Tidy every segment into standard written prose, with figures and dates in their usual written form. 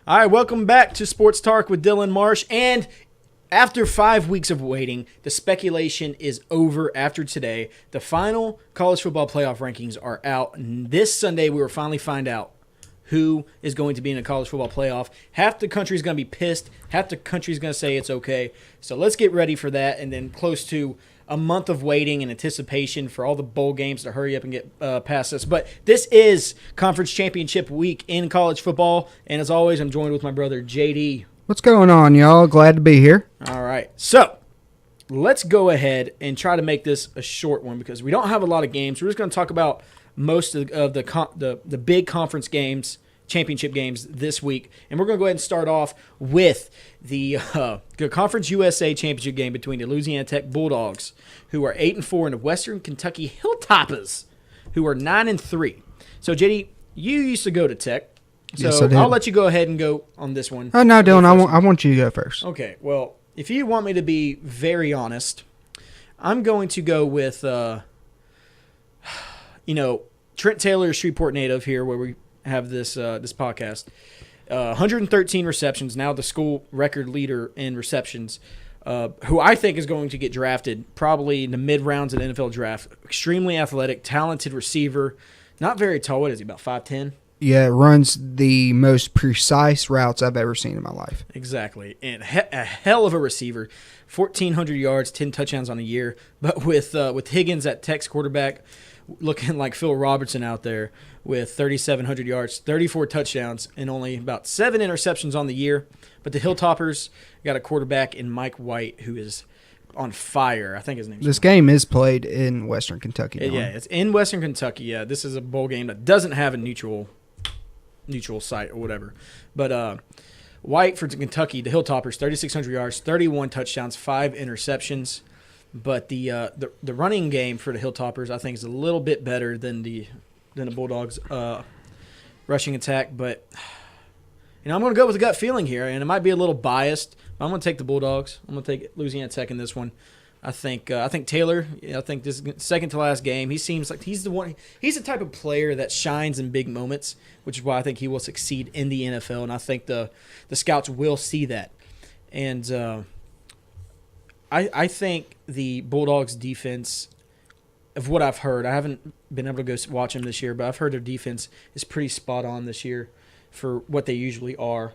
All right, welcome back to Sports Talk with Dylan Marsh. And after 5 weeks of waiting, the speculation is over after today. The final college football playoff rankings are out. And this Sunday, we will finally find out who is going to be in a college football playoff. Half the country is going to be pissed. Half the country is going to say it's okay. So let's get ready for that. And then close to a month of waiting and anticipation for all the bowl games to hurry up and get past us. But this is Conference Championship Week in college football. And as always, I'm joined with my brother, JD. What's going on, y'all? Glad to be here. All right. So let's go ahead and try to make this a short one because we don't have a lot of games. We're just going to talk about most of the big conference games, championship games this week. And we're going to go ahead and start off with the Conference USA championship game between the Louisiana Tech Bulldogs, who are 8-4, and the Western Kentucky Hilltoppers, who are 9-3. So, JD, you used to go to Tech. So yes, I did. I'll let you go ahead and go on this one. Oh, no, Dylan, I want you to go first. Okay, well, if you want me to be very honest, I'm going to go with, Trent Taylor, Shreveport native here, where we have this podcast. 113 receptions, now the school record leader in receptions, who I think is going to get drafted probably in the mid-rounds of the NFL draft. Extremely athletic, talented receiver. Not very tall. What is he, about 5'10"? Yeah, runs the most precise routes I've ever seen in my life. Exactly. And a hell of a receiver. 1,400 yards, 10 touchdowns on a year. But with Higgins at Tech's quarterback, looking like Phil Robertson out there with 3,700 yards, 34 touchdowns, and only about 7 interceptions on the year. But the Hilltoppers got a quarterback in Mike White who is on fire. I think his name is This game is played in Western Kentucky. Yeah, it's in Western Kentucky. Yeah, this is a bowl game that doesn't have a neutral site or whatever. But White for Kentucky, the Hilltoppers, 3,600 yards, 31 touchdowns, 5 interceptions. But the running game for the Hilltoppers, I think, is a little bit better than the Bulldogs' rushing attack. But I'm going to go with a gut feeling here, and it might be a little biased. But I'm going to take the Bulldogs. I'm going to take Louisiana Tech in this one. I think Taylor. I think this is second to last game. He seems like he's the one. He's the type of player that shines in big moments, which is why I think he will succeed in the NFL. And I think the scouts will see that. And I think the Bulldogs' defense, of what I've heard, I haven't been able to go watch them this year, but I've heard their defense is pretty spot on this year for what they usually are.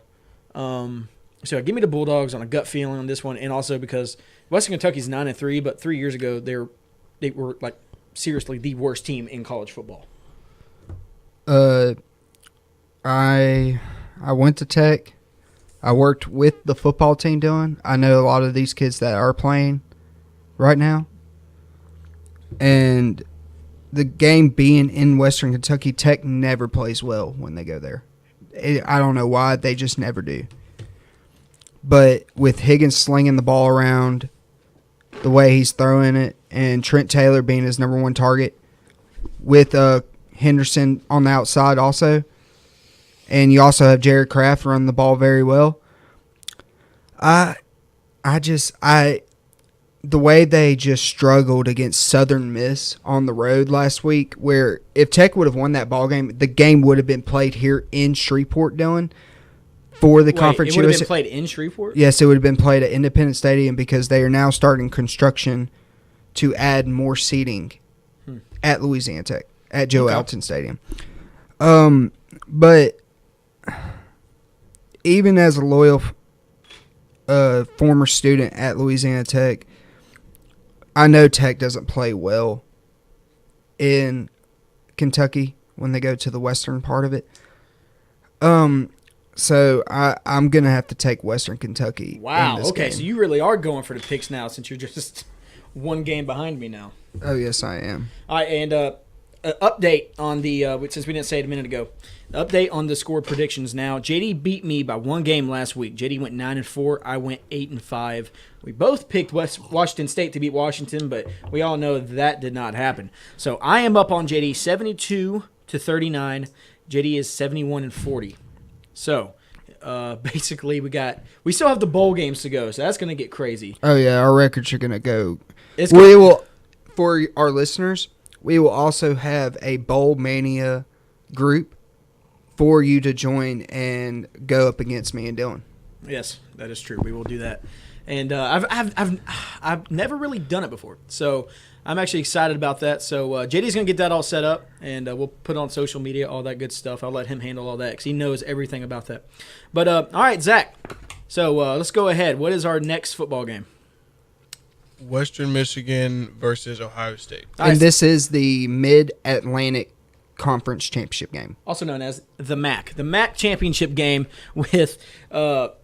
So give me the Bulldogs on a gut feeling on this one, and also because Western Kentucky's 9-3, but 3 years ago they were like seriously the worst team in college football. I went to Tech. I worked with the football team, Dylan. I know a lot of these kids that are playing right now. And the game being in Western Kentucky, Tech never plays well when they go there. I don't know why. They just never do. But with Higgins slinging the ball around, the way he's throwing it, and Trent Taylor being his number one target, with Henderson on the outside also, and you also have Jared Kraft running the ball very well. The way they just struggled against Southern Miss on the road last week, where if Tech would have won that ball game, the game would have been played here in Shreveport, Dylan, for the Conference USA. It would have been played in Shreveport? Yes, it would have been played at Independence Stadium because they are now starting construction to add more seating at Louisiana Tech, at Joe Alton Stadium. But even as a loyal former student at Louisiana Tech, I know Tech doesn't play well in Kentucky when they go to the western part of it. So I'm going to have to take Western Kentucky. Wow, in this okay, game. so you really are going for the picks now since you're just one game behind me now. Oh, yes, I am. All right, and update on the since we didn't say it a minute ago, update on the score predictions now. JD beat me by one game last week. JD went 9-4. I went 8-5. We both picked Washington State to beat Washington, but we all know that did not happen. So I am up on JD 72-39. JD is 71-40. So basically we still have the bowl games to go, so that's going to get crazy. Oh yeah, our records are going to go. We will, for our listeners, we will also have a Bowl Mania group for you to join and go up against me and Dylan. Yes, that is true. We will do that. And I've never really done it before, so I'm actually excited about that. So JD's gonna get that all set up, and we'll put it on social media, all that good stuff. I'll let him handle all that because he knows everything about that. But all right, Zach. So let's go ahead. What is our next football game? Western Michigan versus Ohio State. And this is the Mid-Atlantic Conference Championship game. Also known as the MAC Championship game with the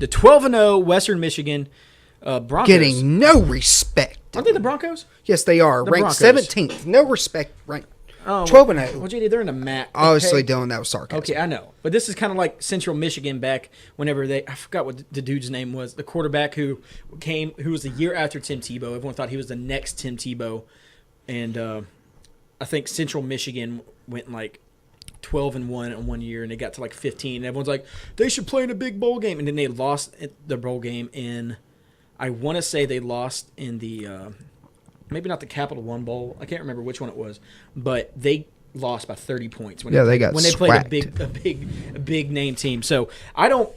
12-0 Western Michigan Broncos. Getting no respect. Aren't they the Broncos? Yes, they are. The Ranked Broncos. 17th. No respect. Ranked 12-0. Well, JD, they're in the MAC. Obviously, okay. Dylan, that was sarcasm. Okay, I know. But this is kind of like Central Michigan back whenever I forgot what the dude's name was, the quarterback who was the year after Tim Tebow. Everyone thought he was the next Tim Tebow. And I think Central Michigan went like 12-1 in 1 year, and they got to like 15. And everyone's like, they should play in a big bowl game. And then they lost the bowl game in, I want to say they lost in the, maybe not the Capital One Bowl. I can't remember which one it was. But they lost by 30 points when they got when they played swacked. a big name team. So I don't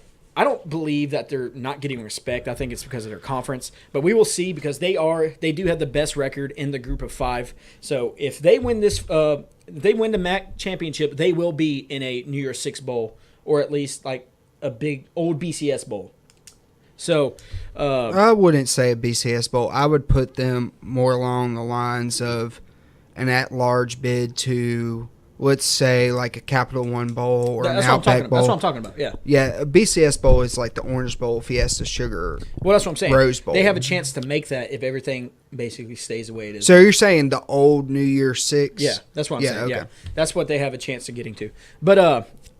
believe that they're not getting respect. I think it's because of their conference. But we will see because they do have the best record in the group of 5. So if they win this if they win the MAC championship, they will be in a New Year's Six Bowl or at least like a big old BCS bowl. So I wouldn't say a BCS bowl. I would put them more along the lines of an at-large bid to, let's say, like a Capital One Bowl or an Outback Bowl. That's what I'm talking about, yeah. Yeah, a BCS Bowl is like the Orange Bowl, Fiesta Sugar, Well, that's what I'm saying. Rose Bowl. They have a chance to make that if everything basically stays the way it is. So you're saying the old New Year Six? Yeah, that's what I'm saying. Okay. Yeah, that's what they have a chance of getting to. But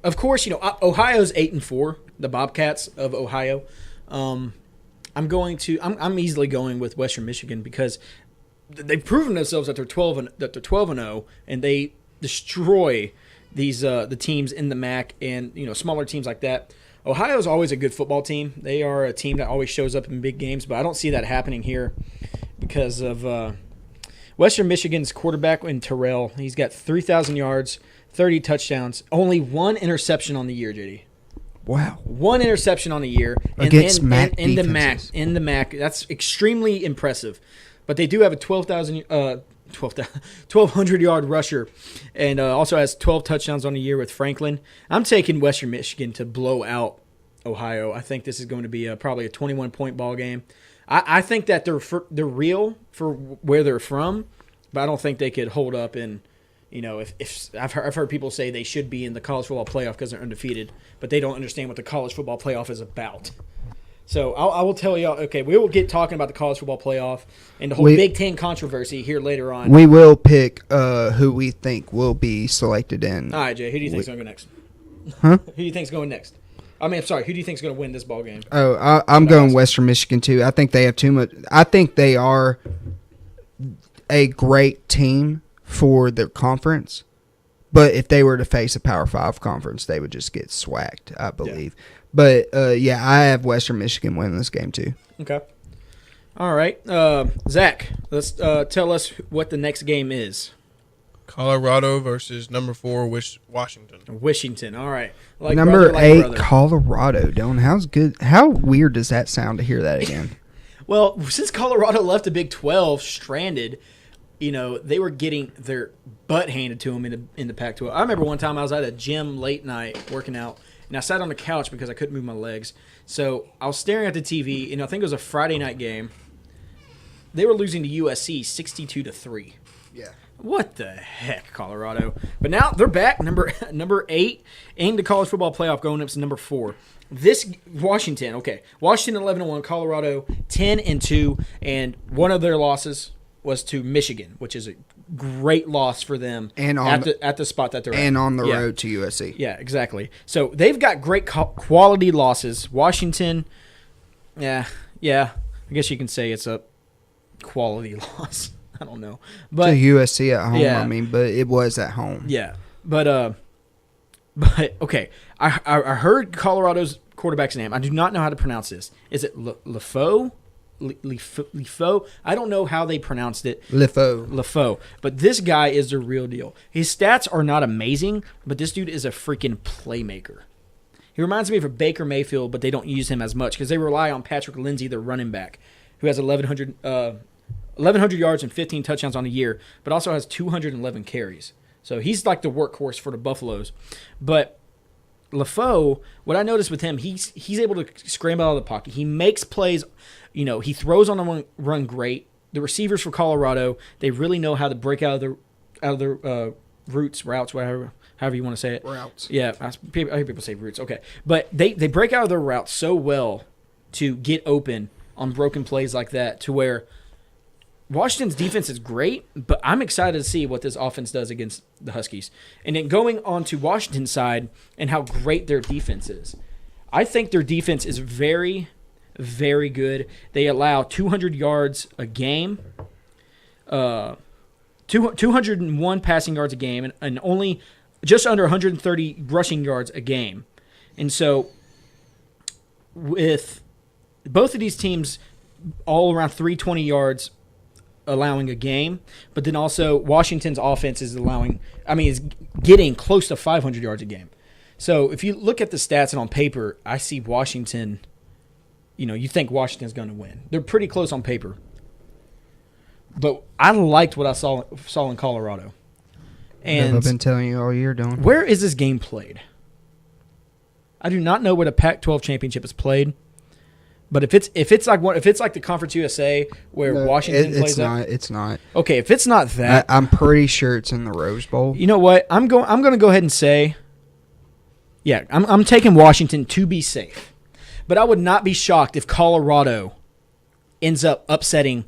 of course, Ohio's 8-4, the Bobcats of Ohio. I'm easily going with Western Michigan because they've proven themselves that they're 12-0, and they destroy these the teams in the MAC and smaller teams like that. Ohio is always a good football team. They are a team that always shows up in big games, but I don't see that happening here because of Western Michigan's quarterback in Terrell. He's got 3,000 yards, 30 touchdowns, only 1 interception on the year, JD. Wow. 1 interception on the year Against MAC in the defenses. MAC. That's extremely impressive. But they do have a 1,200-yard rusher and also has 12 touchdowns on the year with Franklin. I'm taking Western Michigan to blow out Ohio. I think this is going to be probably a 21-point ball game. I think that they're real for where they're from, but I don't think they could hold up in – if I've heard people say they should be in the college football playoff because they're undefeated, but they don't understand what the college football playoff is about. So I will tell y'all. Okay, we will get talking about the college football playoff and the whole Big Ten controversy here later on. We will pick who we think will be selected in. All right, Jay. Who do you think's going to go next? Huh? Who do you think's going next? I mean, I'm sorry. Who do you think's going to win this ball game? Oh, I'm going Western Michigan too. I think they have too much. I think they are a great team for their conference, but if they were to face a Power 5 conference, they would just get swacked, I believe. Yeah. But, I have Western Michigan winning this game too. Okay. All right. Zach, let's tell us what the next game is. Colorado versus number 4 Washington. Washington. All right. Like number brother, 8 brother. Colorado. Dylan, how weird does that sound to hear that again? Well, since Colorado left the Big 12 stranded, they were getting their butt handed to them in the Pac-12. I remember one time I was at a gym late night working out, and I sat on the couch because I couldn't move my legs. So I was staring at the TV, and I think it was a Friday night game. They were losing to USC 62-3. Yeah. What the heck, Colorado? But now they're back, number 8 in the college football playoff, going up to number 4. This Washington 11-1, Colorado 10-2, and one of their losses was to Michigan, which is a great loss for them and at the spot that they're at. And on the road to USC. Yeah, exactly. So they've got great quality losses. Washington, yeah, I guess you can say it's a quality loss. I don't know. But to USC at home, yeah. I mean, but it was at home. Yeah. But okay. I heard Colorado's quarterback's name. I do not know how to pronounce this. Is it LaFoe? Lefau. I don't know how they pronounced it. Lefau. But this guy is the real deal. His stats are not amazing, but this dude is a freaking playmaker. He reminds me of a Baker Mayfield, but they don't use him as much because they rely on Patrick Lindsey, the running back, who has 1,100 yards and 15 touchdowns on the year, but also has 211 carries. So he's like the workhorse for the Buffaloes. But Lefau, what I noticed with him, he's able to scramble out of the pocket. He makes plays. He throws on the run great. The receivers for Colorado, they really know how to break out of their routes, whatever. However you want to say it. Routes. Yeah, I hear people say routes. Okay. But they break out of their routes so well to get open on broken plays like that to where Washington's defense is great, but I'm excited to see what this offense does against the Huskies. And then going on to Washington's side and how great their defense is. I think their defense is very, very good. They allow 200 yards a game, 201 passing yards a game, and only just under 130 rushing yards a game. And so with both of these teams all around 320 yards allowing a game, but then also Washington's offense is is getting close to 500 yards a game. So if you look at the stats and on paper, I see Washington, you think Washington's going to win. They're pretty close on paper. But I liked what I saw in Colorado. And I've been telling you all year, Dylan. Where is this game played? I do not know where the Pac-12 championship is played. But if it's like the Conference USA where Washington plays, it's not. Okay, if it's not that, I'm pretty sure it's in the Rose Bowl. You know what? I'm going to go ahead and say, yeah, I'm taking Washington to be safe. But I would not be shocked if Colorado ends up upsetting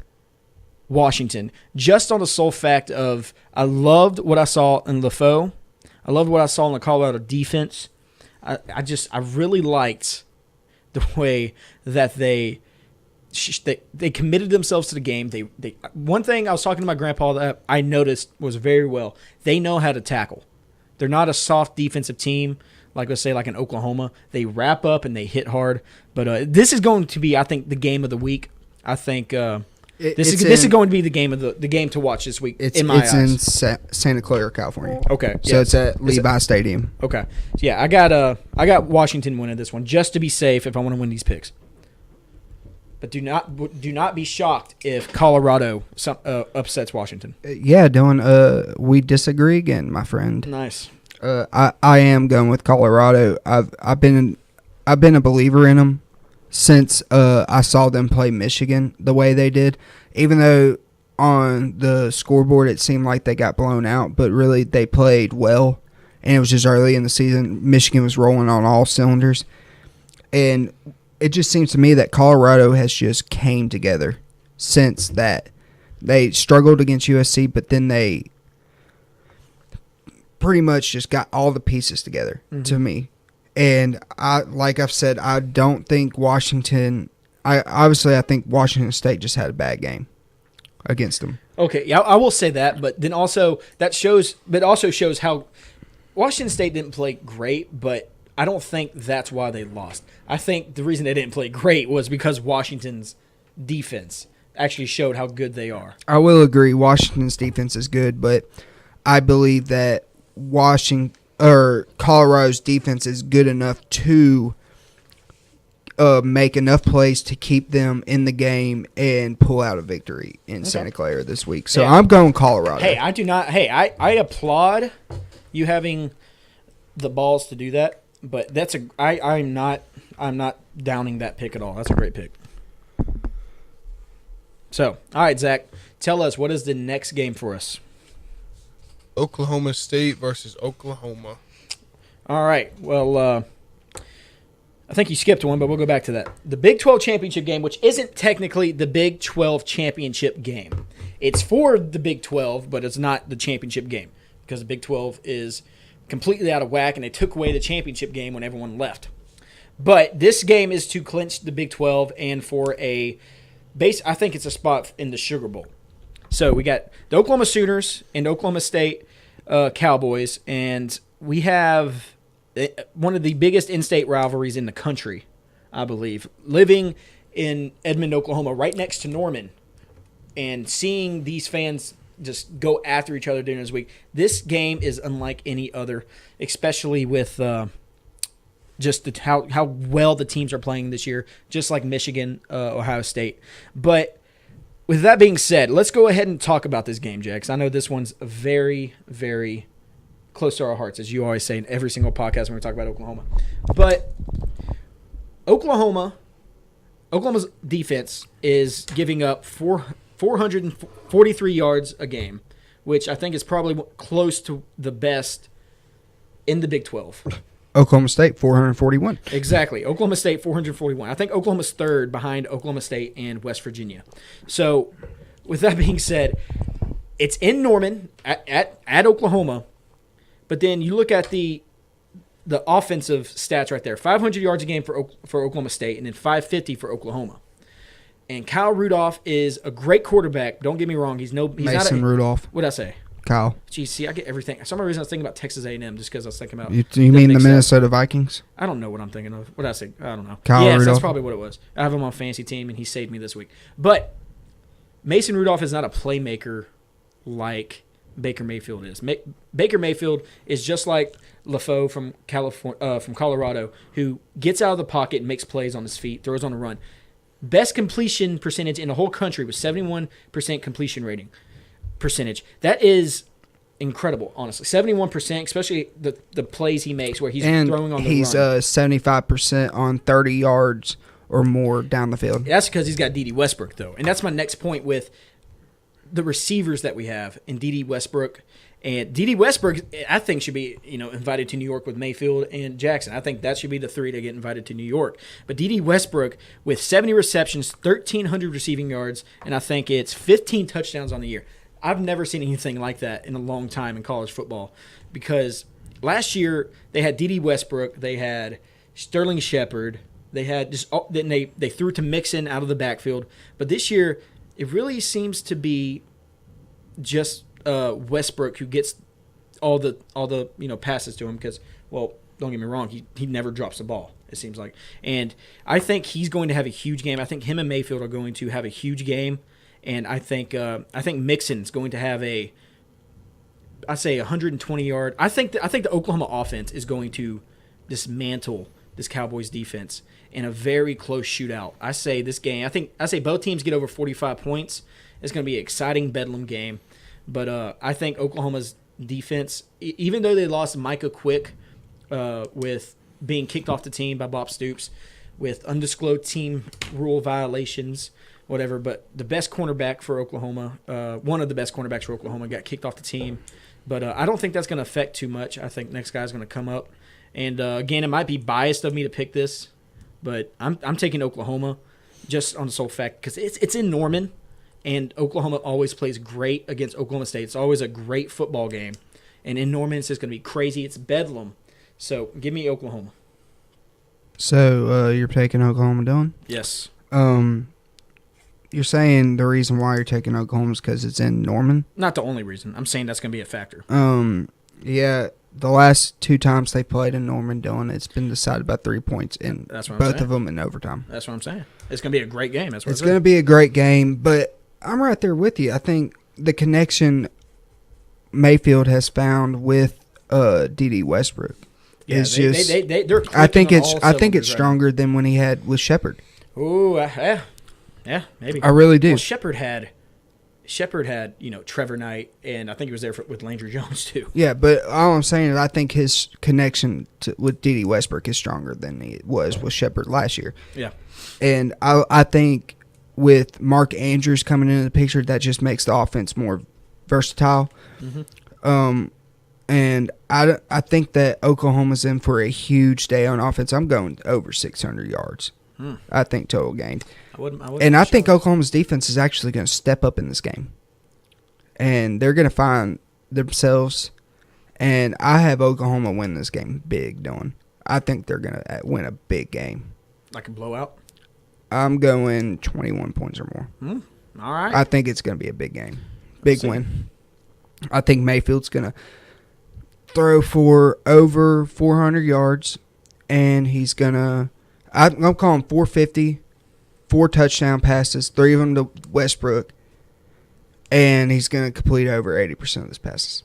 Washington just on the sole fact of I loved what I saw in Lefau. I loved what I saw in the Colorado defense. I really liked the way that they committed themselves to the game. They one thing I was talking to my grandpa that I noticed was very well. They know how to tackle. They're not a soft defensive team like, let's say, like in Oklahoma. They wrap up and they hit hard. But this is going to be, I think, the game of the week. I think this is going to be the game to watch this week. In my eyes, it's in Santa Clara, California. Okay, so it's at Levi Stadium. Okay, so yeah, I got Washington winning this one just to be safe if I want to win these picks. But do not be shocked if Colorado upsets Washington. Yeah, Dylan. We disagree again, my friend. Nice. I am going with Colorado. I've been a believer in them since I saw them play Michigan the way they did. Even though on the scoreboard it seemed like they got blown out, but really they played well. And it was just early in the season. Michigan was rolling on all cylinders. And it just seems to me that Colorado has just came together since that. They struggled against USC, but then they pretty much just got all the pieces together to me. And like I've said, I don't think Washington. I think Washington State just had a bad game against them. Okay, yeah, I will say that, but then also shows how Washington State didn't play great, but I don't think that's why they lost. I think the reason they didn't play great was because Washington's defense actually showed how good they are. I will agree, Washington's defense is good, but I believe that Colorado's defense is good enough to make enough plays to keep them in the game and pull out a victory in Santa Clara this week. So I'm going Colorado. Hey, I applaud you having the balls to do that, but I'm not downing that pick at all. That's a great pick. So, all right, Zach, tell us, what is the next game for us? Oklahoma State versus Oklahoma. All right. Well, I think you skipped one, but we'll go back to that. The Big 12 championship game, which isn't technically the Big 12 championship game. It's for the Big 12, but it's not the championship game because the Big 12 is completely out of whack, and they took away the championship game when everyone left. But this game is to clinch the Big 12 and for I think it's a spot in the Sugar Bowl. So we got the Oklahoma Sooners and Oklahoma State Cowboys, and we have one of the biggest in-state rivalries in the country, I believe. Living in Edmond, Oklahoma, right next to Norman, and seeing these fans just go after each other during this week. This game is unlike any other, especially with just how well the teams are playing this year, just like Michigan, Ohio State. But with that being said, let's go ahead and talk about this game, Jax. I know this one's very, very close to our hearts, as you always say in every single podcast when we talk about Oklahoma. But Oklahoma's defense is giving up 443 yards a game, which I think is probably close to the best in the Big 12. Oklahoma State, 441. Exactly. Oklahoma State, 441. I think Oklahoma's third behind Oklahoma State and West Virginia. So, with that being said, it's in Norman at Oklahoma, but then you look at the offensive stats right there. 500 yards a game for Oklahoma State and then 550 for Oklahoma. And Kyle Rudolph is a great quarterback. Don't get me wrong. He's Mason Rudolph. What did I say? Kyle. Geez, see, I get everything. For some reason I was thinking about Texas A&M just because I was thinking about. You mean the Minnesota Vikings? I don't know what I'm thinking of. What did I say? I don't know. Kyle Yes, Rudolph. that's probably what it was. I have him on fantasy team, and he saved me this week. But Mason Rudolph is not a playmaker like Baker Mayfield is. Baker Mayfield is just like LaFoe from Colorado, who gets out of the pocket and makes plays on his feet, throws on the run. Best completion percentage in the whole country was 71% completion percentage. That is incredible, honestly. 71%, especially the plays he makes where he's throwing on the run. And he's 75% on 30 yards or more down the field. That's because he's got D.D. Westbrook, though. And that's my next point with the receivers that we have in D.D. Westbrook. And D.D. Westbrook, I think, should be invited to New York with Mayfield and Jackson. I think that should be the three to get invited to New York. But D.D. Westbrook, with 70 receptions, 1,300 receiving yards, and I think it's 15 touchdowns on the year. I've never seen anything like that in a long time in college football, because last year they had D.D. Westbrook, they had Sterling Shepard, they had then they threw to Mixon out of the backfield. But this year it really seems to be just Westbrook who gets all the passes to him, because, well, don't get me wrong, he never drops the ball, it seems like. And I think he's going to have a huge game. I think him and Mayfield are going to have a huge game. And I think Mixon's going to have a 120 yard. I think the Oklahoma offense is going to dismantle this Cowboys defense in a very close shootout. I say this game. I say both teams get over 45 points. It's going to be an exciting bedlam game. But I think Oklahoma's defense, even though they lost Micah Quick with being kicked off the team by Bob Stoops, with undisclosed team rule violations, whatever, but the best cornerback for Oklahoma, one of the best cornerbacks for Oklahoma, got kicked off the team. But I don't think that's going to affect too much. I think next guy's going to come up. And, again, it might be biased of me to pick this, but I'm taking Oklahoma just on the sole fact because it's in Norman, and Oklahoma always plays great against Oklahoma State. It's always a great football game. And in Norman, it's just going to be crazy. It's bedlam. So give me Oklahoma. So you're taking Oklahoma, Dylan? Yes. You're saying the reason why you're taking Oklahoma is because it's in Norman? Not the only reason. I'm saying that's going to be a factor. Yeah, the last two times they played in Norman, Dylan, it's been decided by 3 points in both of them in overtime. That's what I'm saying. It's going to be a great game. That's what it's going to be a great game, but I'm right there with you. I think the connection Mayfield has found with D.D. Westbrook is just. They're I think it's stronger than when he had with Shepard. Ooh, yeah, maybe. I really do. Well, Shepard had Trevor Knight, and I think he was there with Landry Jones too. Yeah, but all I'm saying is I think his connection with D.D. Westbrook is stronger than it was with Shepard last year. Yeah, and I think with Mark Andrews coming into the picture, that just makes the offense more versatile. Mm-hmm. And I think that Oklahoma's in for a huge day on offense. I'm going over 600 yards. I think total gained. I think Oklahoma's defense is actually going to step up in this game. And they're going to find themselves. And I have Oklahoma win this game big, Dylan. I think they're going to win a big game. Like a blowout? I'm going 21 points or more. All right. I think it's going to be a big game. Big win. I think Mayfield's going to throw for over 400 yards. And he's going to... I'm calling 450 4 touchdown passes, 3 of them to Westbrook, and he's going to complete over 80% of his passes.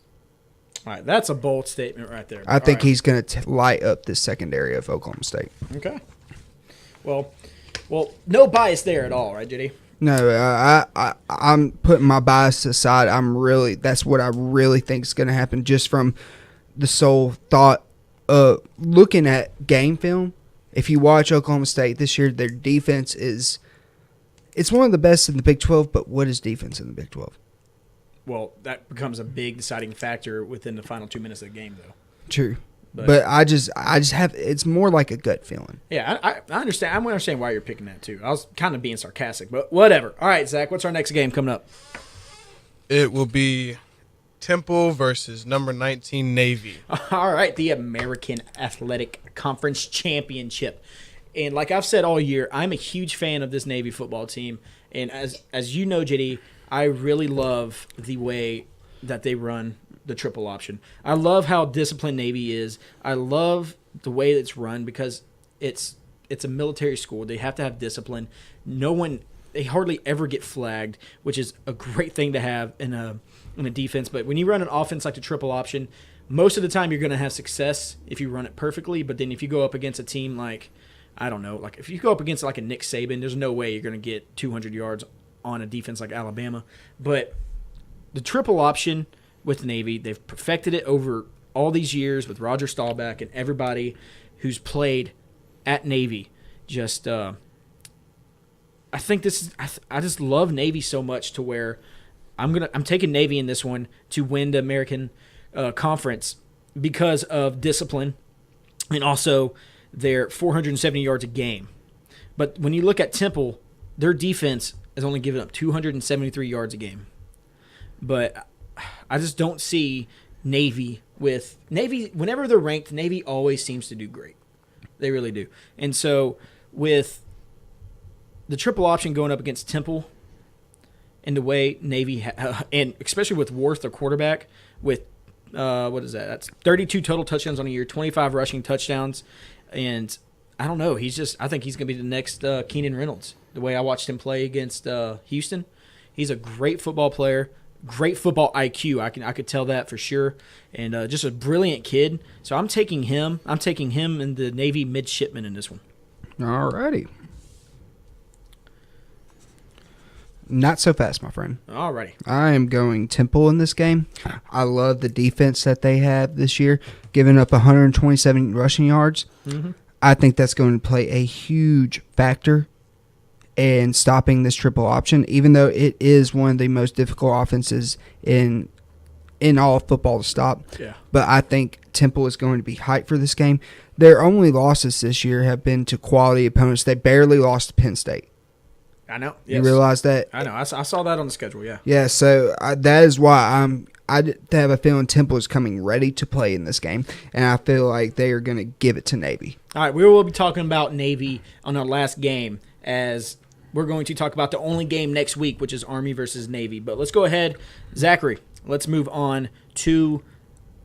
All right, that's a bold statement right there. I think he's going to light up this secondary of Oklahoma State. Okay. Well, no bias there at all, right, JD? No, I'm putting my bias aside. That's what I really think is going to happen, just from the sole thought of looking at game film. If you watch Oklahoma State this year, their defense it's one of the best in the Big 12, but what is defense in the Big 12? Well, that becomes a big deciding factor within the final 2 minutes of the game, though. True. But I just have, it's more like a gut feeling. Yeah, I understand. I understand why you're picking that, too. I was kind of being sarcastic, but whatever. All right, Zach, what's our next game coming up? It will be Temple versus number 19 Navy. All right, the American Athletic Conference Championship. And like I've said all year, I'm a huge fan of this Navy football team. And as you know, JD, I really love the way that they run the triple option. I love how disciplined Navy is. I love the way it's run because it's a military school. They have to have discipline. They hardly ever get flagged, which is a great thing to have in a defense. But when you run an offense like the triple option, most of the time you're going to have success if you run it perfectly. But then if you go up against a team like, I don't know, like if you go up against like a Nick Saban, there's no way you're going to get 200 yards on a defense like Alabama. But the triple option with the Navy, they've perfected it over all these years with Roger Staubach and everybody who's played at Navy. Just, I think this is. I just love Navy so much to where I'm taking Navy in this one to win the American Conference because of discipline and also their 470 yards a game. But when you look at Temple, their defense has only given up 273 yards a game. But I just don't see Navy whenever they're ranked, Navy always seems to do great. They really do. And so with the triple option going up against Temple and the way Navy and especially with Worth, their quarterback, with what is that? That's 32 total touchdowns on a year, 25 rushing touchdowns. And I don't know. I think he's going to be the next Keenan Reynolds. The way I watched him play against Houston, he's a great football player, great football IQ. I could tell that for sure, and just a brilliant kid. So I'm taking him. I'm taking him and the Navy midshipman in this one. All righty. Not so fast, my friend. All righty. I am going Temple in this game. I love the defense that they have this year, giving up 127 rushing yards. Mm-hmm. I think that's going to play a huge factor in stopping this triple option, even though it is one of the most difficult offenses in all of football to stop. Yeah. But I think Temple is going to be hyped for this game. Their only losses this year have been to quality opponents. They barely lost to Penn State. I know. Yes. You realize that? I know. I saw that on the schedule, yeah. Yeah, so that is why I have a feeling Temple is coming ready to play in this game, and I feel like they are going to give it to Navy. All right, we will be talking about Navy on our last game as we're going to talk about the only game next week, which is Army versus Navy. But let's go ahead. Zachary, let's move on to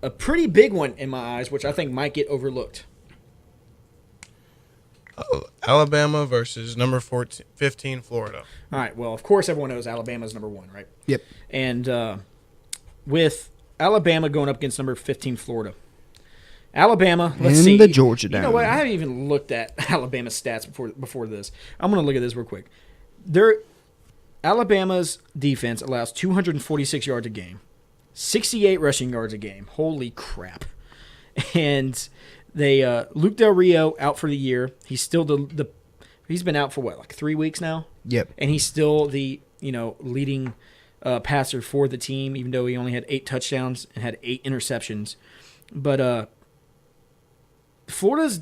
a pretty big one in my eyes, which I think might get overlooked. Alabama versus number 15 Florida. All right, well, of course everyone knows Alabama's number 1, right? Yep. And with Alabama going up against number 15 Florida. Alabama, let's see. The Georgia Dome. You know what? I haven't even looked at Alabama's stats before this. I'm going to look at this real quick. Alabama's defense allows 246 yards a game, 68 rushing yards a game. Holy crap. And they Luke Del Rio out for the year. He's still he's been out for what, like 3 weeks now? Yep. And he's still the leading passer for the team, even though he only had 8 touchdowns and had 8 interceptions. But Florida's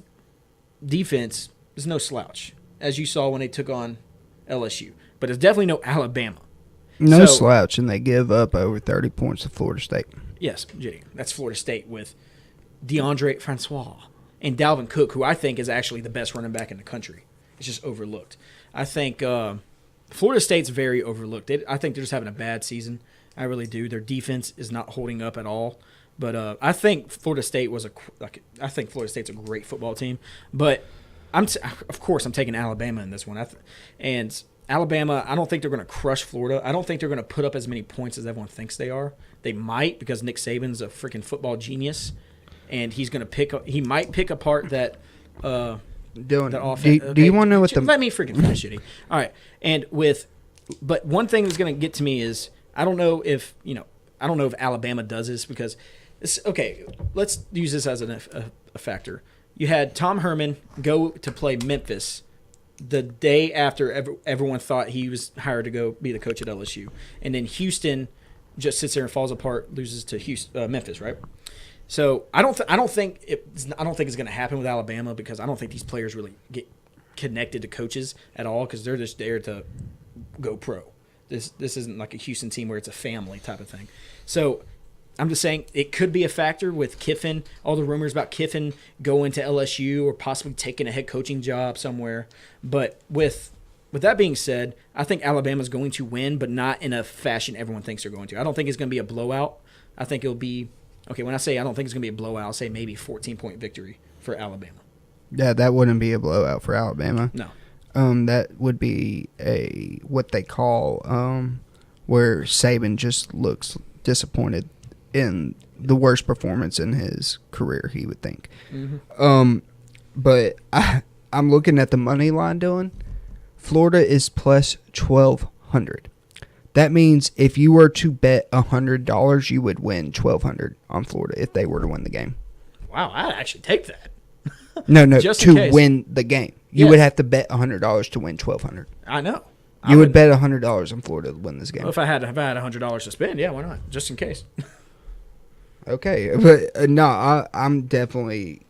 defense is no slouch, as you saw when they took on LSU. But it's definitely no Alabama. No slouch, and they give up over 30 points to Florida State. Yes, JD. That's Florida State with DeAndre Francois and Dalvin Cook, who I think is actually the best running back in the country. It's just overlooked. I think Florida State's very overlooked. I think they're just having a bad season. I really do. Their defense is not holding up at all. But I think Florida State's a great football team. But Of course, I'm taking Alabama in this one. And Alabama, I don't think they're going to crush Florida. I don't think they're going to put up as many points as everyone thinks they are. They might because Nick Saban's a freaking football genius, and he's going to he might pick apart that offense. Do you want to know what Let me freaking finish it. All right, but one thing that's going to get to me is I don't know if Alabama does this because it's okay. Let's use this as a factor. You had Tom Herman go to play Memphis the day after everyone thought he was hired to go be the coach at LSU, and then Houston just sits there and falls apart, loses to Memphis, right? So I don't think it's going to happen with Alabama because I don't think these players really get connected to coaches at all because they're just there to go pro. This isn't like a Houston team where it's a family type of thing. So I'm just saying it could be a factor with Kiffin. All the rumors about Kiffin going to LSU or possibly taking a head coaching job somewhere. But with that being said, I think Alabama's going to win, but not in a fashion everyone thinks they're going to. I don't think it's going to be a blowout. I think it'll be okay. When I say I don't think it's going to be a blowout, I'll say maybe 14-point victory for Alabama. Yeah, that wouldn't be a blowout for Alabama. No. That would be what they call where Saban just looks disappointed in the worst performance in his career, he would think. Mm-hmm. But I'm looking at the money line, Dylan. Florida is plus 1,200. That means if you were to bet $100, you would win $1,200 on Florida if they were to win the game. Wow, I'd actually take that. No, to win the game. You would have to bet $100 to win $1,200. I know. You would bet $100 on Florida to win this game. Well, if I had $100 to spend, yeah, why not? Just in case. Okay, but no, I'm definitely.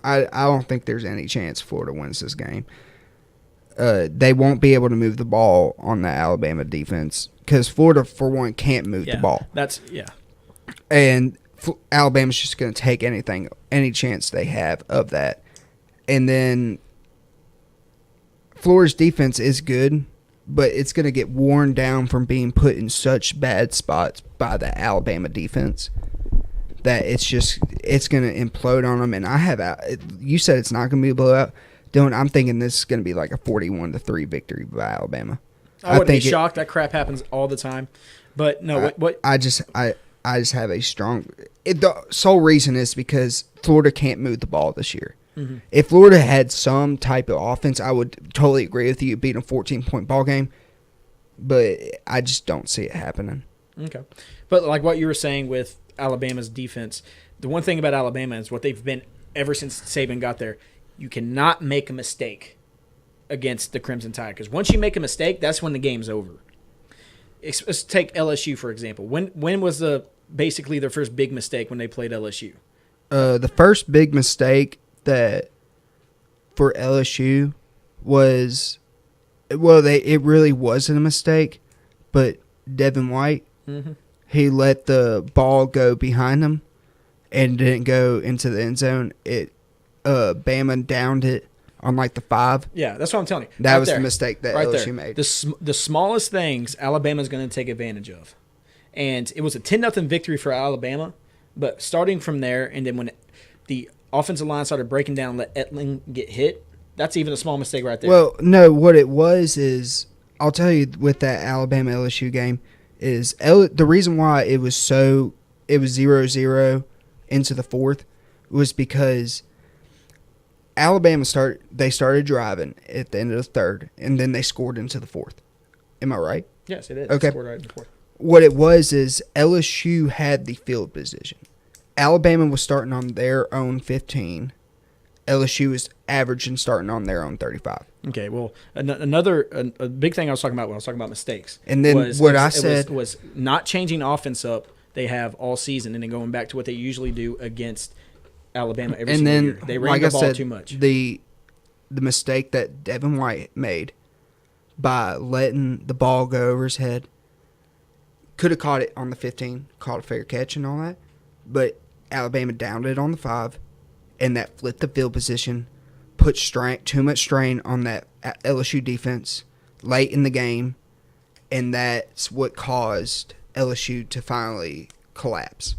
I don't think there's any chance Florida wins this game. They won't be able to move the ball on the Alabama defense because Florida, for one, can't move the ball. And Alabama's just going to take any chance they have of that. And then Florida's defense is good, but it's going to get worn down from being put in such bad spots by the Alabama defense that it's going to implode on them. And you said it's not going to be a blowout. Dylan, I'm thinking this is going to be like a 41-3 victory by Alabama. I wouldn't be shocked. That crap happens all the time. But no, I just have a strong. The sole reason is because Florida can't move the ball this year. Mm-hmm. If Florida had some type of offense, I would totally agree with you beating a 14-point ball game. But I just don't see it happening. Okay, but like what you were saying with Alabama's defense, the one thing about Alabama is what they've been ever since Saban got there. You cannot make a mistake against the Crimson Tide because once you make a mistake, that's when the game's over. Let's take LSU for example. When was basically their first big mistake when they played LSU? The first big mistake that for LSU was, it really wasn't a mistake, but Devin White, he let the ball go behind him and didn't go into the end zone. Bama downed it on like the 5. Yeah, that's what I'm telling you. That was the mistake that LSU made. The smallest things Alabama's going to take advantage of. And it was a 10-0 victory for Alabama, but starting from there and then when the offensive line started breaking down and let Etling get hit, that's even a small mistake right there. Well, no, what it was is, I'll tell you with that Alabama-LSU game, is the reason why it was 0-0 into the 4th was because Alabama started driving at the end of the 3rd, and then they scored into the 4th. Am I right? Yes, it is. Okay. They scored right in the 4th. What it was is LSU had the field position. Alabama was starting on their own 15. LSU was averaging starting on their own 35. Okay, well, a big thing I was talking about when I was talking about mistakes. And then was not changing offense up they have all season and then going back to what they usually do against Alabama every single year. They ran the ball too much. The mistake that Devin White made by letting the ball go over his head, could have caught it on the 15, caught a fair catch and all that, but Alabama downed it on the 5, and that flipped the field position, put too much strain on that LSU defense late in the game, and that's what caused LSU to finally collapse.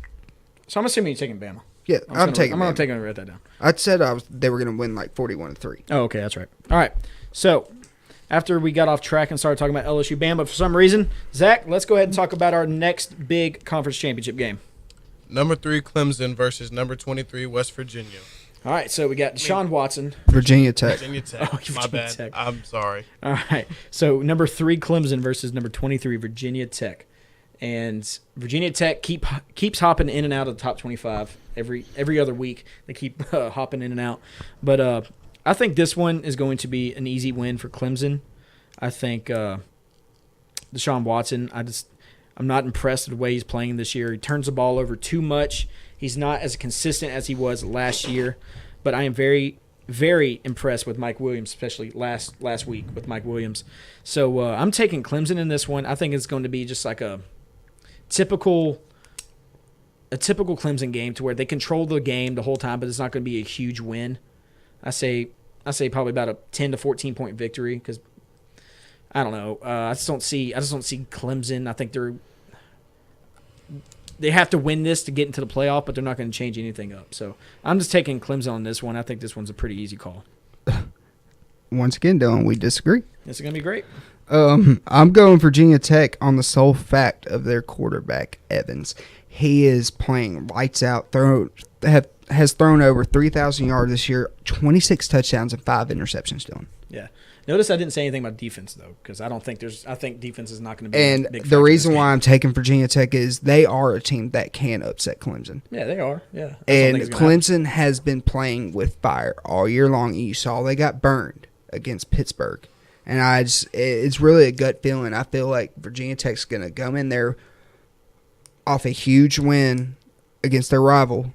So I'm assuming you're taking Bama. Yeah, I'm taking. I'm going to write that down. I said they were going to win like 41-3. Oh, okay, that's right. All right. So, after we got off track and started talking about LSU Bama, for some reason, Zach, let's go ahead and talk about our next big conference championship game. Number 3 Clemson versus number 23 West Virginia. All right, so we got Deshaun Watson. Virginia Tech. Virginia Tech. Oh, My Virginia bad. Tech. I'm sorry. All right, so number 3 Clemson versus number 23 Virginia Tech. And Virginia Tech keeps hopping in and out of the top 25 every other week. They keep hopping in and out. But I think this one is going to be an easy win for Clemson. I think Deshaun Watson, I'm not impressed with the way he's playing this year. He turns the ball over too much. He's not as consistent as he was last year. But I am very, very impressed with Mike Williams, especially last week with Mike Williams. So I'm taking Clemson in this one. I think it's going to be just like a typical Clemson game to where they control the game the whole time, but it's not going to be a huge win. I say probably about a 10 to 14 point victory because I don't know. I just don't see Clemson. I think they have to win this to get into the playoff, but they're not going to change anything up. So I'm just taking Clemson on this one. I think this one's a pretty easy call. Once again, Dylan, we disagree. This is going to be great. I'm going Virginia Tech on the sole fact of their quarterback, Evans. He is playing lights out, has thrown over 3,000 yards this year, 26 touchdowns and 5 interceptions, Dylan. Yeah. Notice I didn't say anything about defense, though, because I think defense is not going to be and a big the factor reason in this why game. I'm taking Virginia Tech is they are a team that can upset Clemson. Yeah, they are. Yeah. And Clemson has been playing with fire all year long. You saw they got burned against Pittsburgh. And it's really a gut feeling. I feel like Virginia Tech's going to come in there off a huge win against their rival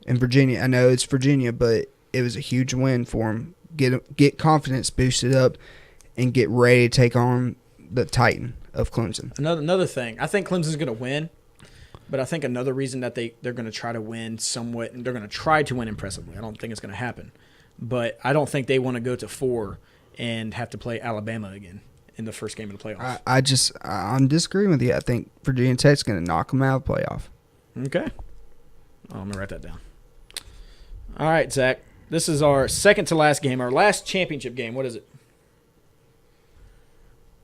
in Virginia. I know it's Virginia, but it was a huge win for them. Get confidence boosted up and get ready to take on the Titan of Clemson. Another thing, I think Clemson's going to win, but I think another reason that they're going to try to win somewhat, and they're going to try to win impressively. I don't think it's going to happen, but I don't think they want to go to 4 and have to play Alabama again in the first game of the playoffs. I'm disagreeing with you. I think Virginia Tech's going to knock them out of the playoff. Okay. I'm going to write that down. All right, Zach. This is our second to last game, our last championship game. What is it?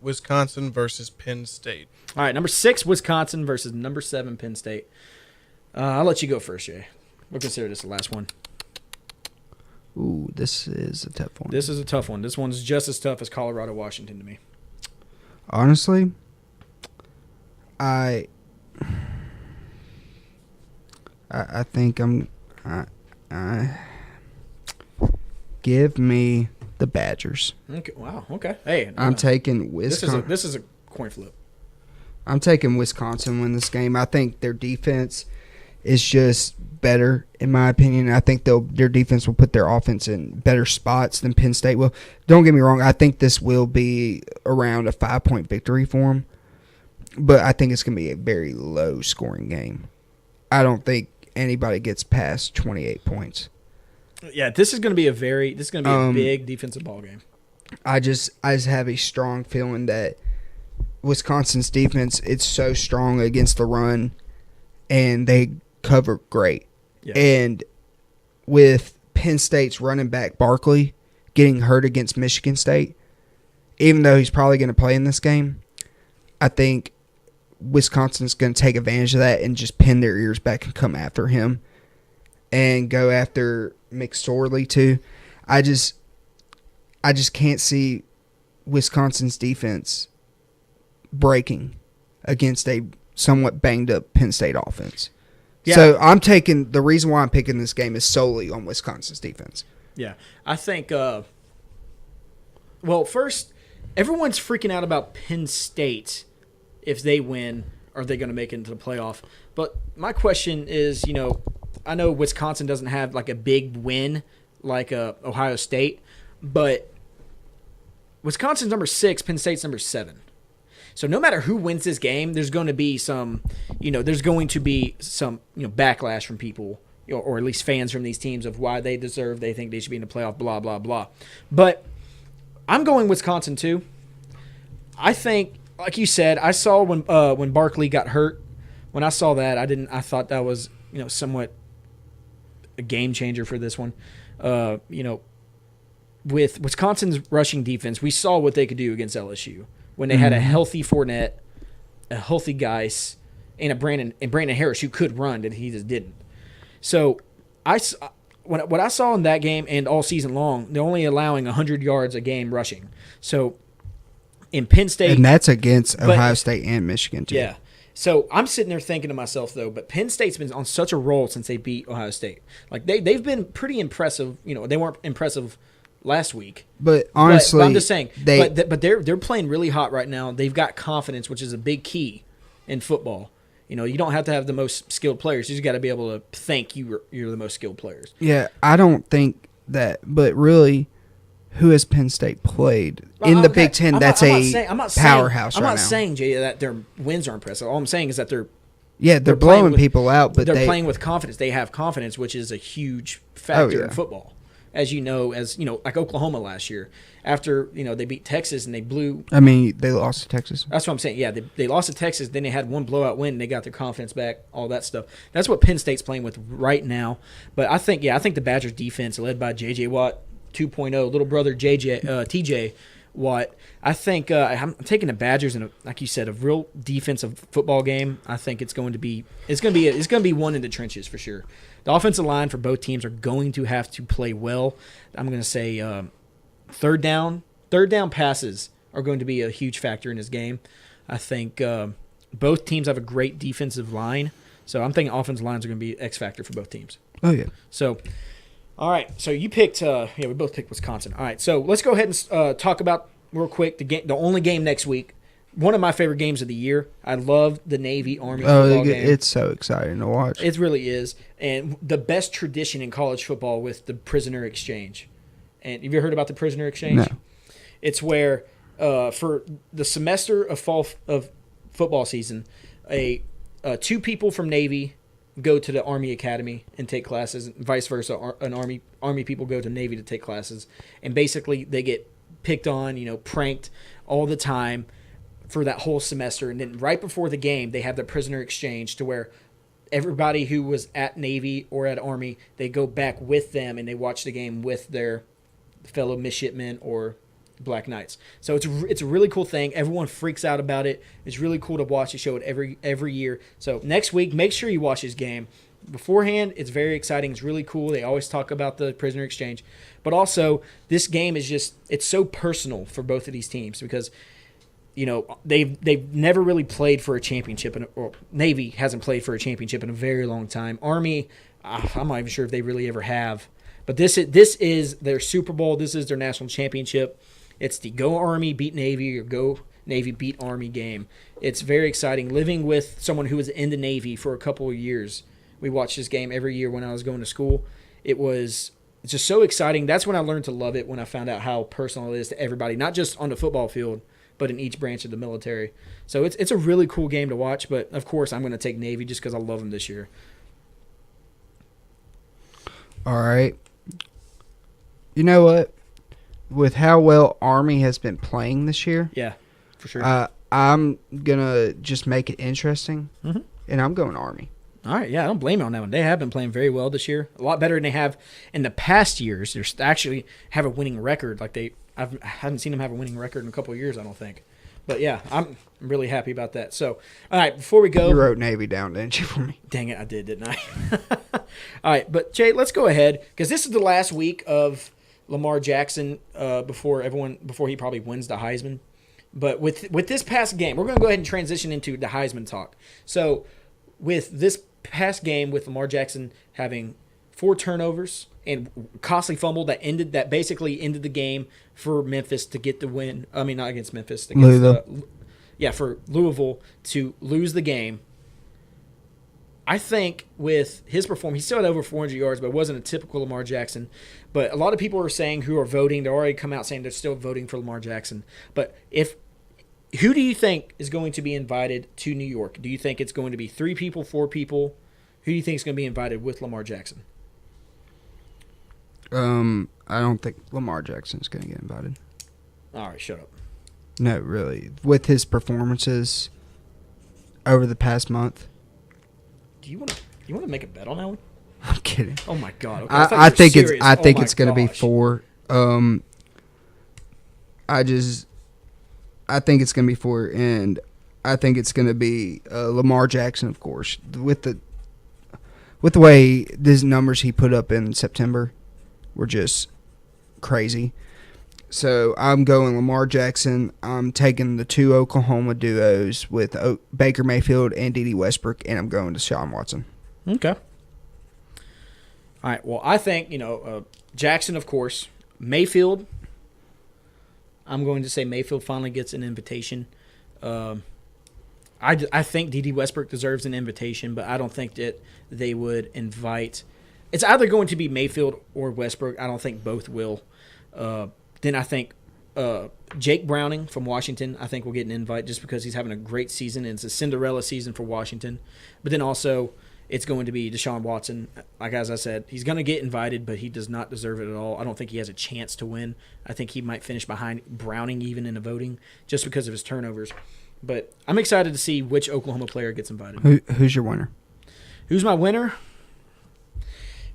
Wisconsin versus Penn State. All right, number 6, Wisconsin versus number 7, Penn State. I'll let you go first, Jay. We'll consider this the last one. Ooh, this is a tough one. This is a tough one. This one's just as tough as Colorado, Washington to me. Honestly, I think give me the Badgers. Okay. Wow. Okay. Hey, I'm taking Wisconsin. This is a coin flip. I'm taking Wisconsin win this game. I think their defense is just better, in my opinion. I think their defense will put their offense in better spots than Penn State will. Don't get me wrong. I think this will be around a 5-point victory for them, but I think it's going to be a very low-scoring game. I don't think anybody gets past 28 points. Yeah, this is going to be a big defensive ball game. I just have a strong feeling that Wisconsin's defense, it's so strong against the run, and they cover great. Yeah. And with Penn State's running back Barkley getting hurt against Michigan State, even though he's probably going to play in this game, I think Wisconsin's going to take advantage of that and just pin their ears back and come after him and go after McSorley too. I just can't see Wisconsin's defense breaking against a somewhat banged up Penn State offense. Yeah. So the reason why I'm picking this game is solely on Wisconsin's defense. Yeah. I think, first, everyone's freaking out about Penn State. If they win, are they going to make it into the playoff? But my question is, I know Wisconsin doesn't have like a big win like Ohio State, but Wisconsin's number 6, Penn State's number 7. So no matter who wins this game, there's going to be some backlash from people, or at least fans from these teams of why they think they should be in the playoff, blah, blah, blah. But I'm going Wisconsin too. I think, like you said, I saw when Barkley got hurt. When I saw that, I thought that was somewhat a game changer for this one. With Wisconsin's rushing defense, we saw what they could do against LSU when they had a healthy Fournette, a healthy Geis, and Brandon Harris who could run, and he just didn't. So what I saw in that game and all season long, they're only allowing 100 yards a game rushing. So in Penn State, and that's against Ohio State and Michigan too. Yeah. So I'm sitting there thinking to myself though, but Penn State's been on such a roll since they beat Ohio State. Like they've been pretty impressive. They weren't impressive last week. But honestly, but I'm just saying. But they're playing really hot right now. They've got confidence, which is a big key in football. You don't have to have the most skilled players. You just got to be able to think you're the most skilled players. Yeah, I don't think that. But really, who has Penn State played in the Big Ten? That's a powerhouse. I'm right not now. saying, Jay, that their wins are impressive. All I'm saying is that they're blowing people out, but they're playing with confidence. They have confidence, which is a huge factor in football. As you know, like Oklahoma last year, after they beat Texas and they blew. I mean, they lost to Texas. That's what I'm saying. Yeah, they lost to Texas. Then they had one blowout win, and they got their confidence back. All that stuff. That's what Penn State's playing with right now. But I think the Badgers defense, led by J.J. Watt 2.0, little brother T.J. Watt. I think I'm taking the Badgers in like you said, a real defensive football game. I think it's going to be one in the trenches for sure. The offensive line for both teams are going to have to play well. I'm going to say third down passes are going to be a huge factor in this game. I think both teams have a great defensive line, so I'm thinking offensive lines are going to be X factor for both teams. Oh yeah. So, all right. So you picked. We both picked Wisconsin. All right. So let's go ahead and talk about real quick the only game next week. One of my favorite games of the year. I love the Navy-Army football game. It's so exciting to watch. It really is. And the best tradition in college football with the prisoner exchange. And have you heard about the prisoner exchange? No. It's where for the semester of fall of football season, two people from Navy go to the Army Academy and take classes, and vice versa. An Army people go to Navy to take classes. And basically they get picked on, pranked all the time for that whole semester, and then right before the game they have the prisoner exchange to where everybody who was at Navy or at Army, they go back with them and they watch the game with their fellow midshipmen or Black Knights. So it's a really cool thing. Everyone freaks out about it. It's really cool to watch. They show it every year. So next week, make sure you watch this game. Beforehand, it's very exciting. It's really cool. They always talk about the prisoner exchange. But also, this game is it's so personal for both of these teams because they've never really played for a championship, or Navy hasn't played for a championship in a very long time. Army, I'm not even sure if they really ever have. But this is their Super Bowl. This is their national championship. It's the Go Army beat Navy or Go Navy beat Army game. It's very exciting. Living with someone who was in the Navy for a couple of years, we watched this game every year when I was going to school. It's just so exciting. That's when I learned to love it, when I found out how personal it is to everybody, not just on the football field, but in each branch of the military. So it's a really cool game to watch, but of course I'm going to take Navy just because I love them this year. All right. You know what? With how well Army has been playing this year, yeah, for sure. I'm going to just make it interesting, and I'm going Army. All right, yeah, I don't blame you on that one. They have been playing very well this year, a lot better than they have in the past years. They actually have a winning record. I haven't seen them have a winning record in a couple of years, I don't think. But yeah, I'm really happy about that. So, all right, before we go, you wrote Navy down, didn't you, for me? Dang it, I did, didn't I? All right, but Jay, let's go ahead because this is the last week of Lamar Jackson before he probably wins the Heisman. But with this past game, we're going to go ahead and transition into the Heisman talk. So, with this past game with Lamar Jackson having 4 turnovers and costly fumble that basically ended the game for Memphis to get the win. I mean, not against Memphis. Against for Louisville to lose the game. I think with his performance, he still had over 400 yards, but it wasn't a typical Lamar Jackson. But a lot of people are saying who are voting, they're already come out saying they're still voting for Lamar Jackson. But who do you think is going to be invited to New York? Do you think it's going to be 3 people, 4 people? Who do you think is going to be invited with Lamar Jackson? I don't think Lamar Jackson is going to get invited. All right, shut up. No, really. With his performances over the past month. Do you want to make a bet on that one? I'm kidding. Oh my god! Okay, I think it's going to be gosh. 4. I think it's going to be 4, and I think it's going to be Lamar Jackson, of course, with the way these numbers he put up in September were just crazy. So I'm going Lamar Jackson. I'm taking the 2 Oklahoma duos with Baker Mayfield and D.D. Westbrook, and I'm going to Deshaun Watson. Okay. All right. Well, I think Jackson, of course, Mayfield. I'm going to say Mayfield finally gets an invitation. I think D.D. Westbrook deserves an invitation, but I don't think that they would invite. It's either going to be Mayfield or Westbrook. I don't think both will. Then I think Jake Browning from Washington, I think will get an invite just because he's having a great season, and it's a Cinderella season for Washington. But then also it's going to be Deshaun Watson. Like as I said, he's going to get invited, but he does not deserve it at all. I don't think he has a chance to win. I think he might finish behind Browning even in the voting just because of his turnovers. But I'm excited to see which Oklahoma player gets invited. Who's your winner? Who's my winner?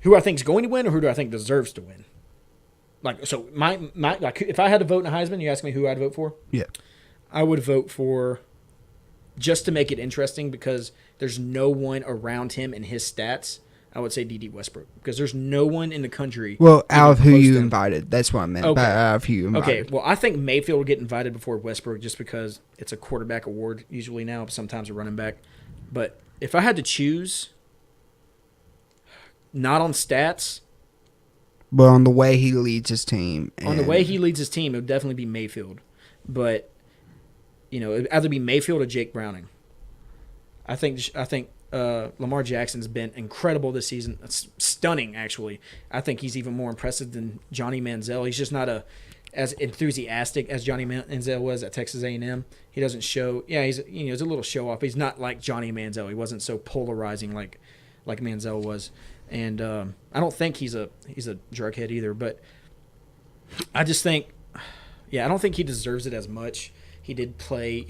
Who I think is going to win, or who do I think deserves to win? Like, so my like, if I had to vote in a Heisman, you ask me who I'd vote for? Yeah. I would vote for, just to make it interesting, because there's no one around him in his stats, I would say D.D. Westbrook, because there's no one in the country. Well, out of who close to you him. invited. That's what I meant. Okay. Out of who you invited. Okay, well, I think Mayfield will get invited before Westbrook just because it's a quarterback award usually now, sometimes a running back. But if I had to choose, not on stats, But on the way he leads his team. on the way he leads his team, it would definitely be Mayfield. But, it would either be Mayfield or Jake Browning. I think Lamar Jackson's been incredible this season. It's stunning, actually. I think he's even more impressive than Johnny Manziel. He's just not as enthusiastic as Johnny Manziel was at Texas A&M. He doesn't show. Yeah, he's a little show off. He's not like Johnny Manziel. He wasn't so polarizing like Manziel was. And I don't think he's a drug head either. But I just think, I don't think he deserves it as much. He did play,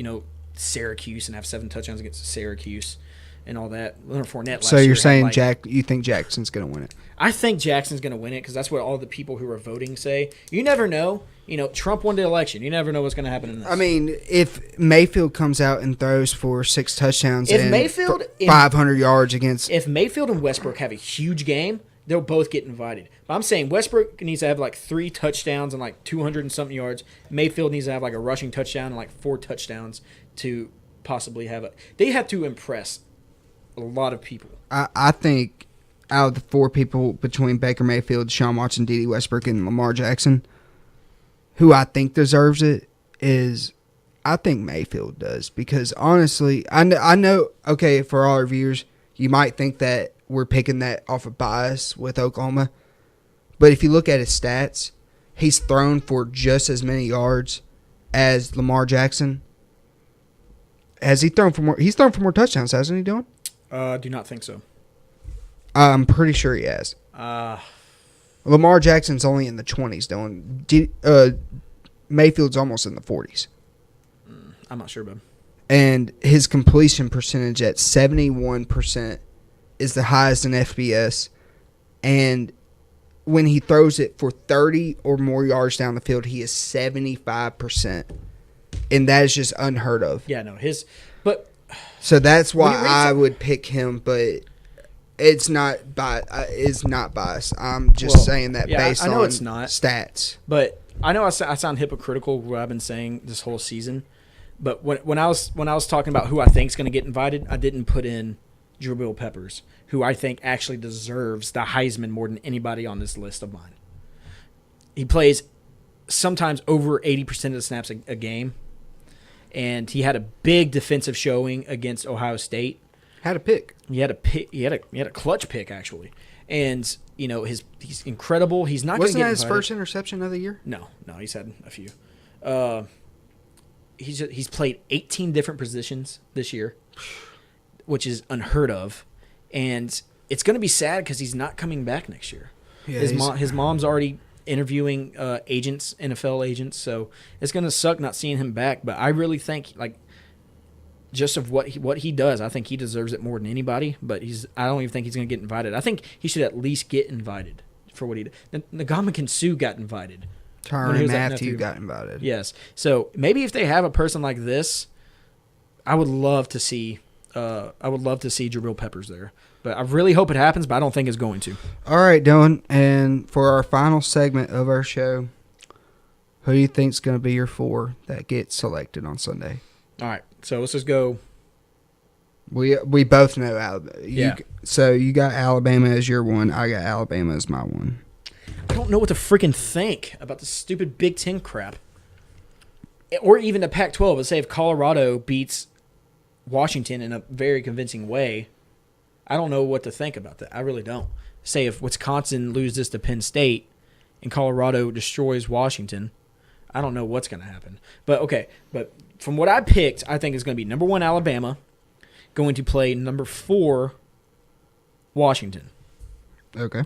Syracuse and have 7 touchdowns against Syracuse and all that. Leonard Fournette last So year you're had, saying like, you think Jackson's going to win it? I think Jackson's going to win it because that's what all the people who are voting say. You never know. Trump won the election. You never know what's going to happen in this. I mean, if Mayfield comes out and throws for 6 touchdowns and 500 yards against... If Mayfield and Westbrook have a huge game, they'll both get invited. But I'm saying Westbrook needs to have like 3 touchdowns and like 200 and something yards. Mayfield needs to have like a rushing touchdown and like 4 touchdowns to possibly have it. They have to impress a lot of people. I think out of the 4 people between Baker Mayfield, Deshaun Watson, D.D. Westbrook, and Lamar Jackson, who I think deserves it is, I think Mayfield does. Because honestly, I know, okay, for all our viewers, you might think that we're picking that off of bias with Oklahoma. But if you look at his stats, he's thrown for just as many yards as Lamar Jackson. Has he thrown for more? He's thrown for more touchdowns, hasn't he, Dylan? Do not think so. I'm pretty sure he has. Lamar Jackson's only in the 20s, Dylan. Mayfield's almost in the 40s. I'm not sure, bud. And his completion percentage at 71% is the highest in FBS. And when he throws it for 30 or more yards down the field, he is 75%. And that is just unheard of. Yeah, no, So that's why I would pick him, but it's not biased. I'm just saying that based on it's not. stats. But I know I sound hypocritical what I've been saying this whole season. But when I was talking about who I think is going to get invited, I didn't put in Jabril Peppers, who I think actually deserves the Heisman more than anybody on this list of mine. He plays sometimes over 80% of the snaps a game, and he had a big defensive showing against Ohio State. Had a pick. He had a clutch pick actually, and he's incredible. He's not. Wasn't that his first interception of the year? No, he's had a few. He's played 18 different positions this year, which is unheard of, and it's going to be sad because he's not coming back next year. Yeah, his mom's already interviewing NFL agents, so it's going to suck not seeing him back. But I really think just of what he does. I think he deserves it more than anybody. But I don't even think he's going to get invited. I think he should at least get invited for what he did. Ndamukong Suh got invited. Tyrann Mathieu got invited. Yes. So maybe if they have a person like this, I would love to see. Jabril Peppers there. But I really hope it happens. But I don't think it's going to. All right, Dylan. And for our final segment of our show, who do you think is going to be your 4 that get selected on Sunday? All right. So let's just go. We both know Alabama. Yeah. So you got Alabama as your 1. I got Alabama as my 1. I don't know what to freaking think about this stupid Big Ten crap. Or even the Pac-12. Let's say if Colorado beats Washington in a very convincing way, I don't know what to think about that. I really don't. Say if Wisconsin loses to Penn State and Colorado destroys Washington, I don't know what's going to happen. But okay, but from what I picked, I think it's going to be number 1 Alabama going to play number 4 Washington. Okay.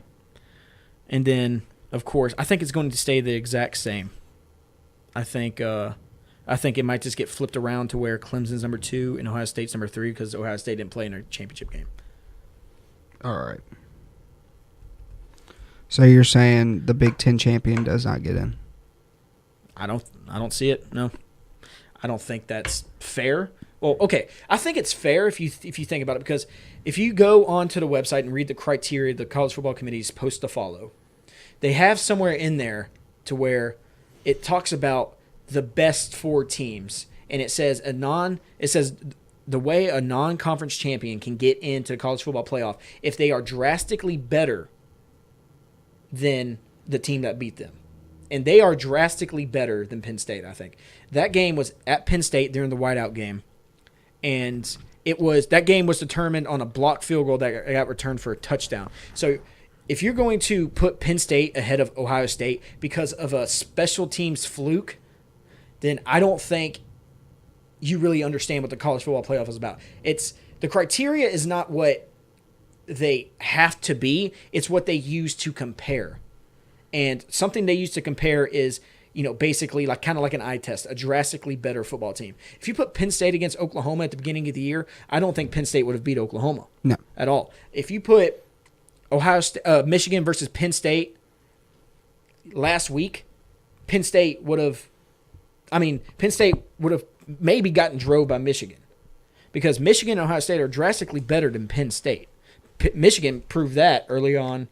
And then, of course, I think it's going to stay the exact same. I think it might just get flipped around to where Clemson's number 2 and Ohio State's number 3 because Ohio State didn't play in a championship game. All right. So you're saying the Big Ten champion does not get in? I don't see it. No, I don't think that's fair. Well, okay, I think it's fair if you think about it, because if you go onto the website and read the criteria the College Football Committee is supposed to follow, they have somewhere in there to where it talks about the best 4 teams, and it says the way a non-conference champion can get into the college football playoff if they are drastically better than the team that beat them. And they are drastically better than Penn State, I think. That game was at Penn State during the whiteout game. And that game was determined on a blocked field goal that got returned for a touchdown. So if you're going to put Penn State ahead of Ohio State because of a special teams fluke, then I don't think you really understand what the college football playoff is about. The criteria is not what they have to be, it's what they use to compare. And something they use to compare is, basically kind of like an eye test, a drastically better football team. If you put Penn State against Oklahoma at the beginning of the year, I don't think Penn State would have beat Oklahoma. No. At all. If you put Michigan versus Penn State last week, Penn State would have maybe gotten drove by Michigan, because Michigan and Ohio State are drastically better than Penn State. Michigan proved that earlier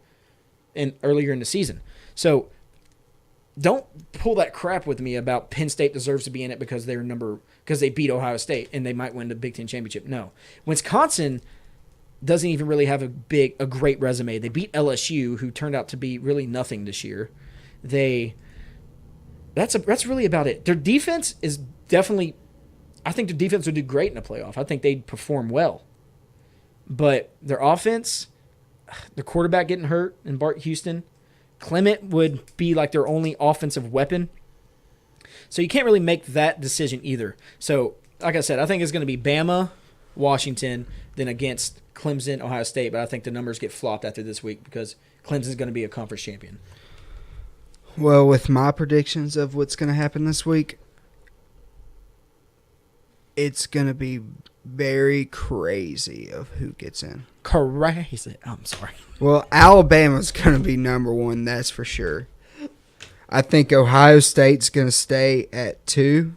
in the season. So don't pull that crap with me about Penn State deserves to be in it because they beat Ohio State and they might win the Big Ten championship. No, Wisconsin doesn't even really have a great resume. They beat LSU, who turned out to be really nothing this year. That's really about it. Their defense is definitely, I think their defense would do great in the playoff. I think they'd perform well. But their offense, the quarterback getting hurt in Bart Houston, Clement would be like their only offensive weapon. So you can't really make that decision either. So, like I said, I think it's going to be Bama, Washington, then against Clemson, Ohio State. But I think the numbers get flopped after this week because Clemson's going to be a conference champion. Well, with my predictions of what's going to happen this week, it's going to be very crazy of who gets in. Crazy. I'm sorry. Well, Alabama's going to be number 1, that's for sure. I think Ohio State's going to stay at 2.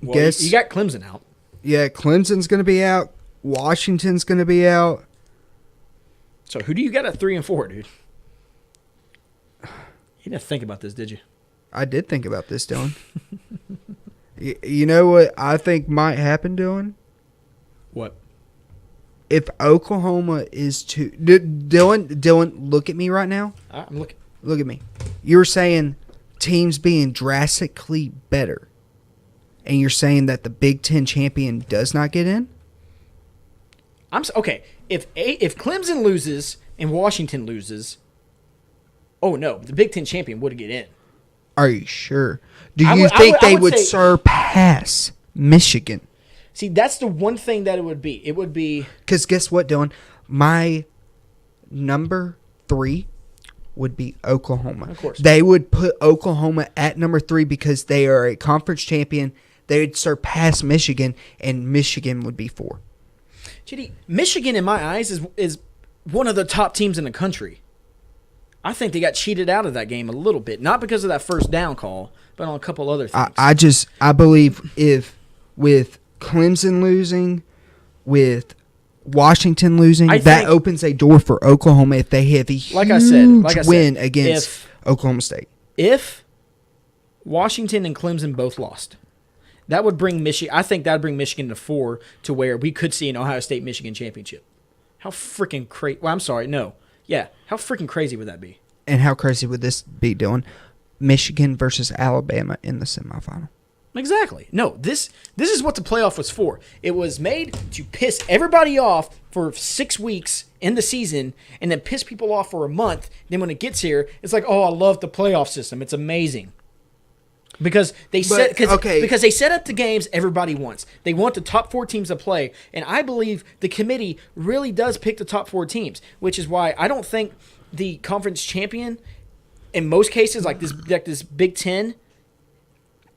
Well, you got Clemson out. Yeah, Clemson's going to be out. Washington's going to be out. So who do you got at 3 and 4, dude? You didn't think about this, did you? I did think about this, Dylan. You know what I think might happen, Dylan? What? If Oklahoma is to Dylan, look at me right now. I'm looking. Look at me. You were saying teams being drastically better, and you're saying that the Big Ten champion does not get in? Okay. If Clemson loses and Washington loses, oh no, the Big Ten champion would get in. Are you sure? Do you think they would surpass Michigan? See, that's the one thing that it would be. It would be... Because guess what, Dylan? My number 3 would be Oklahoma. Of course. They would put Oklahoma at number 3 because they are a conference champion. They would surpass Michigan, and Michigan would be 4. JD, Michigan, in my eyes, is one of the top teams in the country. I think they got cheated out of that game a little bit, not because of that first down call, but on a couple other things. I believe if with Clemson losing, with Washington losing, that opens a door for Oklahoma if they have a huge win against Oklahoma State. If Washington and Clemson both lost, that would bring Michigan. I think that would bring Michigan to 4 to where we could see an Ohio State-Michigan championship. How freaking crazy! Well, I'm sorry, no. Yeah, how freaking crazy would that be? And how crazy would this be, Dylan? Michigan versus Alabama in the semifinal. Exactly. No, this is what the playoff was for. It was made to piss everybody off for 6 weeks in the season and then piss people off for a month. Then when it gets here, it's like, oh, I love the playoff system. It's amazing. Because they set up the games everybody wants. They want the top 4 teams to play, and I believe the committee really does pick the top 4 teams, which is why I don't think the conference champion, in most cases, like this Big Ten,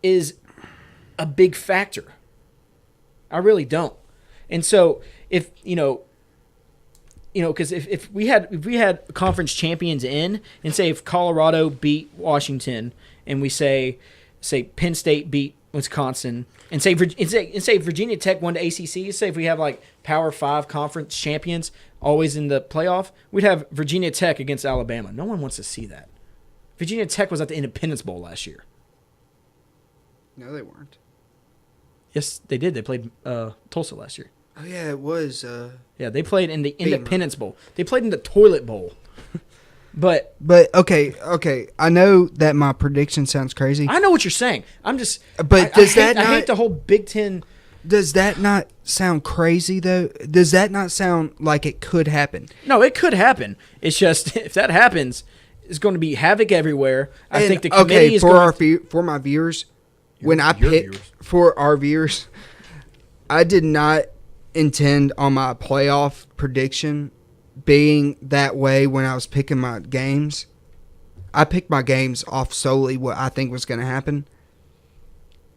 is a big factor. I really don't. And so if because if we had conference champions in, and say if Colorado beat Washington, and we say Penn State beat Wisconsin, and say Virginia Tech won the ACC. Say if we have like Power 5 conference champions always in the playoff, we'd have Virginia Tech against Alabama. No one wants to see that. Virginia Tech was at the Independence Bowl last year. No, they weren't. Yes, they did. They played Tulsa last year. Oh yeah, it was. Yeah, they played in the Independence Bowl. They played in the Toilet Bowl. But okay. I know that my prediction sounds crazy. I know what you're saying. I'm just. But I hate the whole Big Ten. Does that not sound crazy though? Does that not sound like it could happen? No, it could happen. It's just if that happens, it's going to be havoc everywhere. I think the committee is for my viewers. For our viewers, I did not intend on my playoff prediction being that way when I was picking my games. I picked my games off solely what I think was going to happen.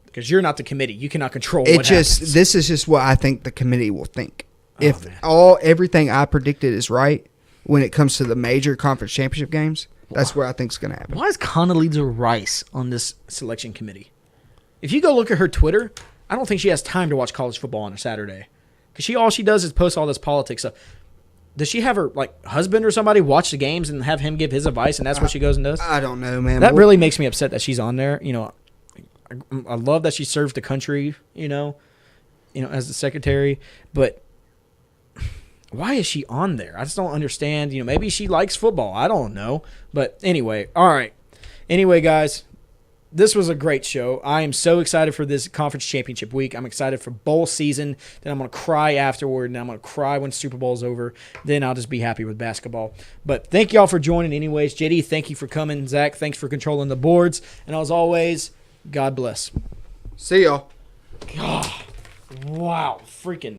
Because you're not the committee. You cannot control what happens. This is just what I think the committee will think. If everything I predicted is right when it comes to the major conference championship games, that's what I think is going to happen. Why is Condoleezza Rice on this selection committee? If you go look at her Twitter, I don't think she has time to watch college football on a Saturday. Because all she does is post all this politics stuff. Does she have her husband or somebody watch the games and have him give his advice, and that's what she goes and does? I don't know, man. That really makes me upset that she's on there. I love that she served the country, as the secretary. But why is she on there? I just don't understand. Maybe she likes football. I don't know. But anyway, all right. Anyway, guys. This was a great show. I am so excited for this conference championship week. I'm excited for bowl season. Then I'm going to cry afterward, and I'm going to cry when Super Bowl is over. Then I'll just be happy with basketball. But thank y'all for joining anyways. JD, thank you for coming. Zach, thanks for controlling the boards. And as always, God bless. See y'all. God, wow, freaking.